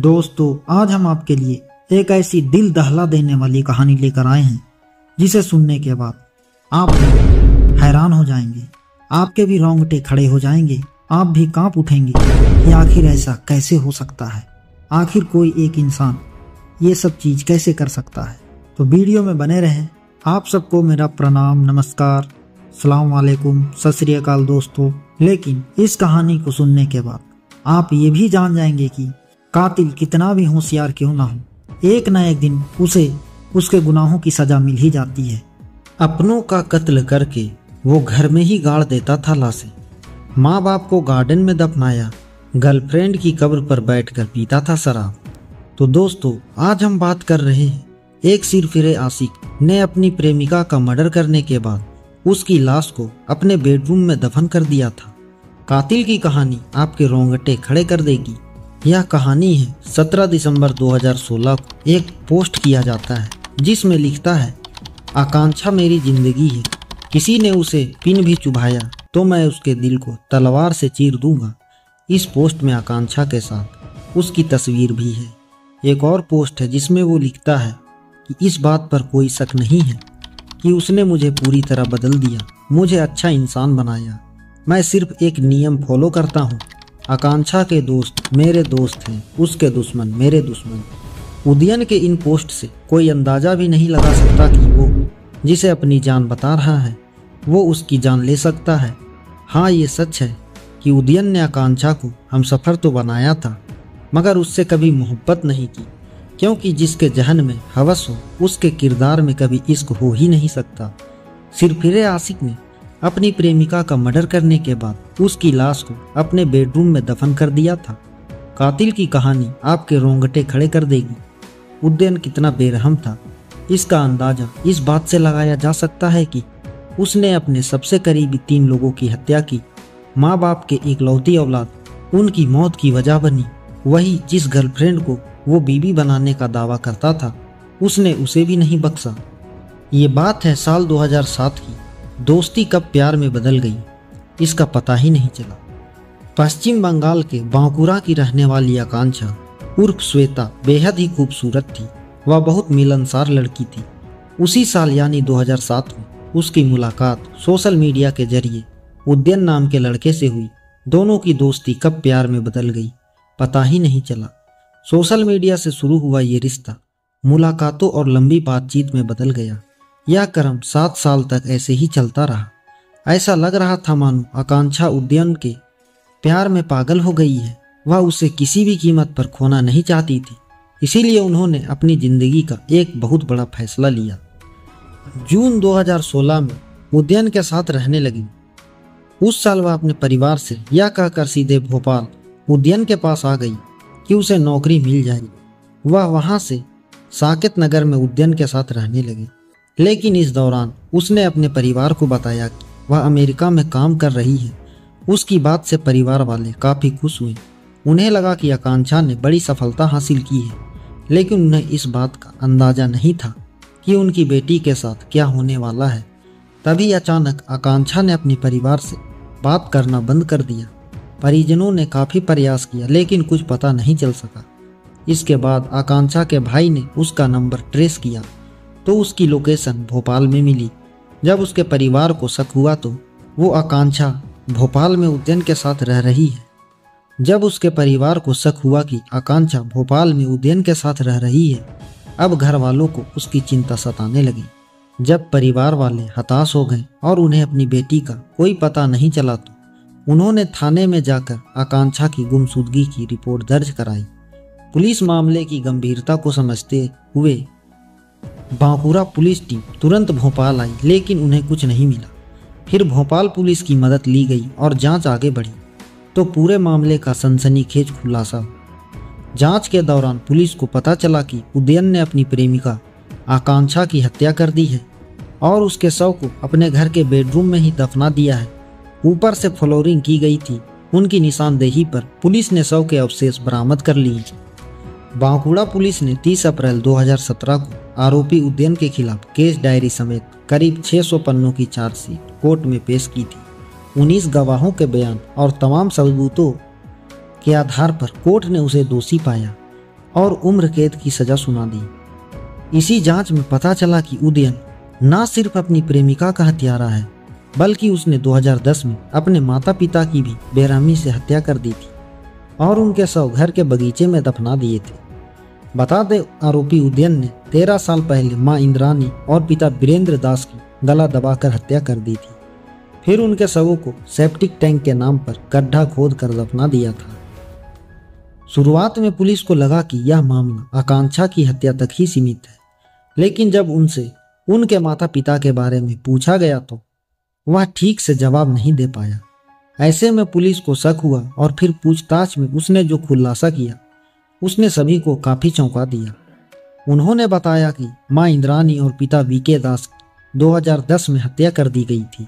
दोस्तों, आज हम आपके लिए एक ऐसी दिल दहला देने वाली कहानी लेकर आए हैं जिसे सुनने के बाद आप भी हैरान हो जाएंगे। आपके भी रोंगटे खड़े हो जाएंगे, आप भी कांप उठेंगे कि आखिर ऐसा कैसे हो सकता है। आखिर कोई एक इंसान ये सब चीज कैसे कर सकता है। तो वीडियो में बने रहें। आप सबको मेरा प्रणाम, नमस्कार, सलाम वालेकुम, सत श्री अकाल दोस्तों। लेकिन इस कहानी को सुनने के बाद आप ये भी जान जाएंगे कि कातिल कितना भी होशियार क्यों ना हो, एक न एक दिन उसे उसके गुनाहों की सजा मिल ही जाती है। अपनों का कत्ल करके वो घर में ही गाड़ देता था लाशें। माँ बाप को गार्डन में दफनाया, गर्लफ्रेंड की कब्र पर बैठकर पीता था शराब। तो दोस्तों, आज हम बात कर रहे हैं एक सिरफिरे आशिक ने अपनी प्रेमिका का मर्डर करने के बाद उसकी लाश को अपने बेडरूम में दफन कर दिया था। कातिल की कहानी आपके रोंगटे खड़े कर देगी। यह कहानी है 17 दिसंबर 2016 को एक पोस्ट किया जाता है जिसमें लिखता है, आकांक्षा मेरी जिंदगी है, किसी ने उसे पिन भी चुभाया तो मैं उसके दिल को तलवार से चीर दूंगा। इस पोस्ट में आकांक्षा के साथ उसकी तस्वीर भी है। एक और पोस्ट है जिसमें वो लिखता है कि इस बात पर कोई शक नहीं है कि उसने मुझे पूरी तरह बदल दिया, मुझे अच्छा इंसान बनाया। मैं सिर्फ एक नियम फॉलो करता हूँ। आकांक्षा के दोस्त मेरे दोस्त हैं, उसके दुश्मन मेरे दुश्मन। उदयन के इन पोस्ट से कोई अंदाजा भी नहीं लगा सकता कि वो जिसे अपनी जान बता रहा है वो उसकी जान ले सकता है। हाँ, ये सच है कि उदयन ने आकांक्षा को हमसफर तो बनाया था मगर उससे कभी मोहब्बत नहीं की, क्योंकि जिसके जहन में हवस हो उसके किरदार में कभी इश्क हो ही नहीं सकता। सिरफिरे आशिक ने अपनी प्रेमिका का मर्डर करने के बाद उसकी लाश को अपने बेडरूम में दफन कर दिया था। कातिल की कहानी आपके रोंगटे खड़े कर देगी। उदयन कितना बेरहम था, इसका अंदाजा इस बात से लगाया जा सकता है कि उसने अपने सबसे करीबी 3 लोगों की हत्या की। माँ बाप के इकलौती औलाद उनकी मौत की वजह बनी। वही जिस गर्लफ्रेंड को वो बीवी बनाने का दावा करता था उसने उसे भी नहीं बख्शा। ये बात है साल 2007 की। दोस्ती कब प्यार में बदल गई इसका पता ही नहीं चला। पश्चिम बंगाल के बांकुरा की रहने वाली आकांक्षा उर्फ श्वेता बेहद ही खूबसूरत थी। वह बहुत मिलनसार लड़की थी। उसी साल यानी 2007 में उसकी मुलाकात सोशल मीडिया के जरिए उदयन नाम के लड़के से हुई। दोनों की दोस्ती कब प्यार में बदल गई पता ही नहीं चला। सोशल मीडिया से शुरू हुआ ये रिश्ता मुलाकातों और लंबी बातचीत में बदल गया। यह क्रम 7 साल तक ऐसे ही चलता रहा। ऐसा लग रहा था मानो आकांक्षा उदयन के प्यार में पागल हो गई है। वह उसे किसी भी कीमत पर खोना नहीं चाहती थी। इसीलिए उन्होंने अपनी जिंदगी का एक बहुत बड़ा फैसला लिया। जून 2016 में उदयन के साथ रहने लगी। उस साल वह अपने परिवार से यह कहकर सीधे भोपाल उदयन के पास आ गई कि उसे नौकरी मिल जाएगी। वह वहां से साकेत नगर में उदयन के साथ रहने लगी। लेकिन इस दौरान उसने अपने परिवार को बताया कि वह अमेरिका में काम कर रही है। उसकी बात से परिवार वाले काफ़ी खुश हुए। उन्हें लगा कि आकांक्षा ने बड़ी सफलता हासिल की है, लेकिन उन्हें इस बात का अंदाज़ा नहीं था कि उनकी बेटी के साथ क्या होने वाला है। तभी अचानक आकांक्षा ने अपने परिवार से बात करना बंद कर दिया। परिजनों ने काफ़ी प्रयास किया लेकिन कुछ पता नहीं चल सका। इसके बाद आकांक्षा के भाई ने उसका नंबर ट्रेस किया तो उसकी लोकेशन भोपाल में मिली। जब उसके परिवार को शक हुआ तो वो आकांक्षा भोपाल में उदयन के साथ रह रही है। जब उसके परिवार को शक हुआ कि आकांक्षा भोपाल में उदयन के साथ रह रही है, अब घर वालों को उसकी चिंता सताने लगी। जब परिवार वाले हताश हो गए और उन्हें अपनी बेटी का कोई पता नहीं चला तो उन्होंने थाने में जाकर आकांक्षा की गुमशुदगी की रिपोर्ट दर्ज कराई। पुलिस मामले की गंभीरता को समझते हुए बांकुरा पुलिस टीम तुरंत भोपाल आई, लेकिन उन्हें कुछ नहीं मिला। फिर भोपाल पुलिस की मदद ली गई और जांच आगे बढ़ी तो पूरे मामले का सनसनीखेज खुलासा। जांच के दौरान पुलिस को पता चला कि उदयन ने अपनी प्रेमिका आकांक्षा की हत्या कर दी है और उसके शव को अपने घर के बेडरूम में ही दफना दिया है। ऊपर से फ्लोरिंग की गई थी। उनकी निशानदेही पर पुलिस ने शव के अवशेष बरामद कर लिए। बांकुड़ा पुलिस ने 30 अप्रैल 2017 को आरोपी उदयन के खिलाफ केस डायरी समेत करीब 600 पन्नों की चार्जशीट कोर्ट में पेश की थी। 19 गवाहों के बयान और तमाम सबूतों के आधार पर कोर्ट ने उसे दोषी पाया। और उम्र कैद की सजा सुना दी। इसी जांच में पता चला कि उदयन न सिर्फ अपनी प्रेमिका का हत्यारा है, बल्कि उसने 2010 में अपने माता पिता की भी बेरहमी से हत्या कर दी थी और उनके शव घर के बगीचे में दफना दिए थे। बता दे, आरोपी उदयन ने 13 साल पहले मां इंद्रानी और पिता वीरेंद्र दास की गला दबाकर हत्या कर दी थी। फिर उनके शवों को सेप्टिक टैंक के नाम पर गड्ढा खोद कर दफना दिया था। शुरुआत में पुलिस को लगा कि यह मामला आकांक्षा की हत्या तक ही सीमित है, लेकिन जब उनसे उनके माता पिता के बारे में पूछा गया तो वह ठीक से जवाब नहीं दे पाया। ऐसे में पुलिस को शक हुआ और फिर पूछताछ में उसने जो खुलासा किया उसने सभी को काफी चौंका दिया। उन्होंने बताया कि मां इंद्रानी और पिता वीके दास 2010 में हत्या कर दी गई थी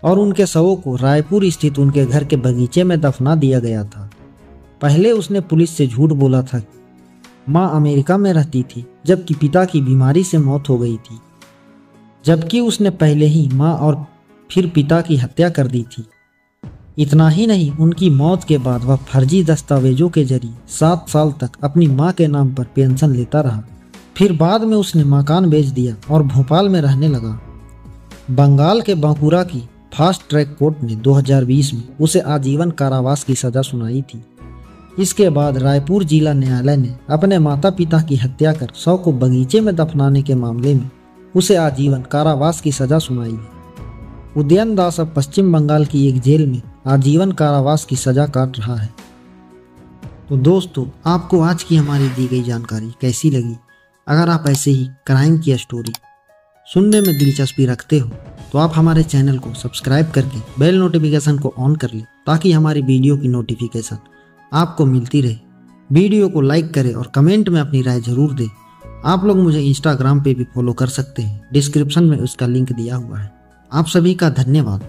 और उनके शवों को रायपुर स्थित उनके घर के बगीचे में दफना दिया गया था। पहले उसने पुलिस से झूठ बोला था कि मां अमेरिका में रहती थी, जबकि पिता की बीमारी से मौत हो गई थी, जबकि उसने पहले ही मां और फिर पिता की हत्या कर दी थी। इतना ही नहीं, उनकी मौत के बाद वह फर्जी दस्तावेजों के जरिए 7 साल तक अपनी मां के नाम पर पेंशन लेता रहा। फिर बाद में उसने मकान बेच दिया और भोपाल में रहने लगा। बंगाल के बांकुरा की फास्ट ट्रैक कोर्ट ने 2020 में उसे आजीवन कारावास की सजा सुनाई थी। इसके बाद रायपुर जिला न्यायालय ने अपने माता पिता की हत्या कर शव को बगीचे में दफनाने के मामले में उसे आजीवन कारावास की सजा सुनाई है। उदयन दास अब पश्चिम बंगाल की एक जेल में आजीवन कारावास की सजा काट रहा है। तो दोस्तों, आपको आज की हमारी दी गई जानकारी कैसी लगी? अगर आप ऐसे ही क्राइम की स्टोरी सुनने में दिलचस्पी रखते हो तो आप हमारे चैनल को सब्सक्राइब करके बेल नोटिफिकेशन को ऑन कर लें, ताकि हमारी वीडियो की नोटिफिकेशन आपको मिलती रहे। वीडियो को लाइक करें और कमेंट में अपनी राय जरूर दें। आप लोग मुझे इंस्टाग्राम पे भी फॉलो कर सकते हैं, डिस्क्रिप्शन में उसका लिंक दिया हुआ है। आप सभी का धन्यवाद।